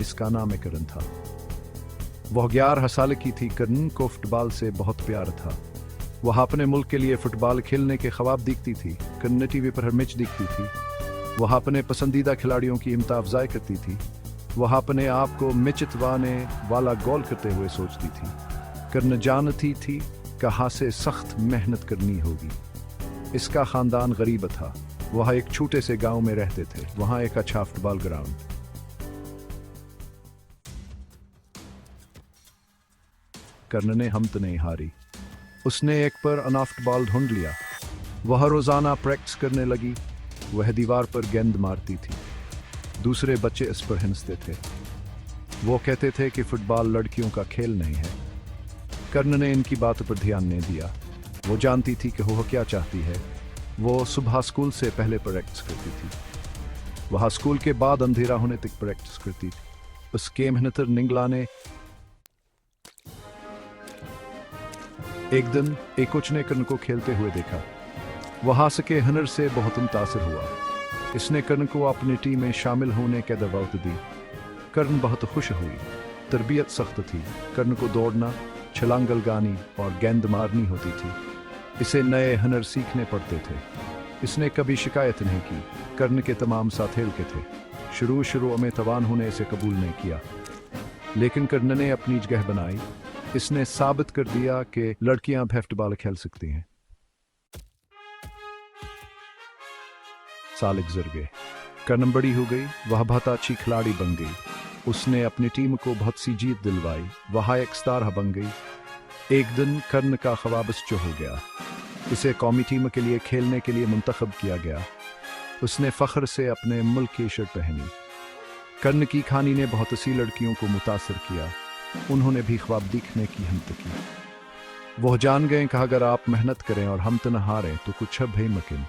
इसका नाम करण था। वह 11 साल की थी। करण को फुटबॉल से बहुत प्यार था। वह अपने मुल्क के लिए फुटबॉल खेलने के ख्वाब देखती थी। करण टीवी पर हर मैच देखती थी। वह अपने पसंदीदा खिलाड़ियों की हिम्मत अफजाई करती थी। वह अपने आप को मैच जितवाने वाला गोल करते हुए सोचती थी। करण जानती थी कहाँ से सख्त मेहनत करनी होगी। इसका खानदान गरीब था। वह एक छोटे से गांव में रहते थे। वहां एक अच्छा फुटबॉल ग्राउंड। कर्ण ने हिम्मत नहीं हारी। उसने एक पर अनाफ्ट बॉल ढूंढ लिया। वह रोजाना प्रैक्टिस करने लगी। वह दीवार पर गेंद मारती थी। दूसरे बच्चे इस पर हंसते थे। वो कहते थे कि फुटबॉल लड़कियों का खेल नहीं है। कर्ण ने इनकी बातों पर ध्यान नहीं दिया। वो जानती थी कि वह क्या चाहती है। वो सुबह स्कूल से पहले प्रैक्टिस करती थी। वह स्कूल के बाद अंधेरा होने तक प्रैक्टिस करती थी। उसके मेहनत निंगला ने एक दिन एक कोच ने कर्ण को खेलते हुए देखा। वह सके हुनर से बहुत मुतासिर हुआ। इसने कर्ण को अपनी टीम में शामिल होने की दावत दी। कर्ण बहुत खुश हुई। तरबियत सख्त थी। कर्ण को दौड़ना, छलांग लगानी और गेंद मारनी होती थी। इसे नए हुनर सीखने पड़ते थे। इसने कभी शिकायत नहीं की। कर्ण के तमाम साथी के थे। शुरू में तवान होने इसे कबूल नहीं किया, लेकिन कर्ण ने अपनी जगह बनाई। इसने साबित कर दिया कि लड़कियां भी फुटबॉल खेल सकती हैं। साल गुजर गए। कर्ण बड़ी हो गई। वह बहुत अच्छी खिलाड़ी बन गई। उसने अपनी टीम को बहुत सी जीत दिलवाई। वह एक स्टार बन गई। एक दिन कर्ण का ख्वाब सच हो गया। इसे कौमी टीम के लिए खेलने के लिए मुंतखब किया गया। उसने फख्र से अपने मुल्क की शर्ट पहनी। कर्ण की कहानी ने बहुत सी लड़कियों को मुतासर किया। उन्होंने भी ख्वाब देखने की हिम्मत की। वो जान गए कि अगर आप मेहनत करें और हिम्मत न हारें तो कुछ भी मुमकिन।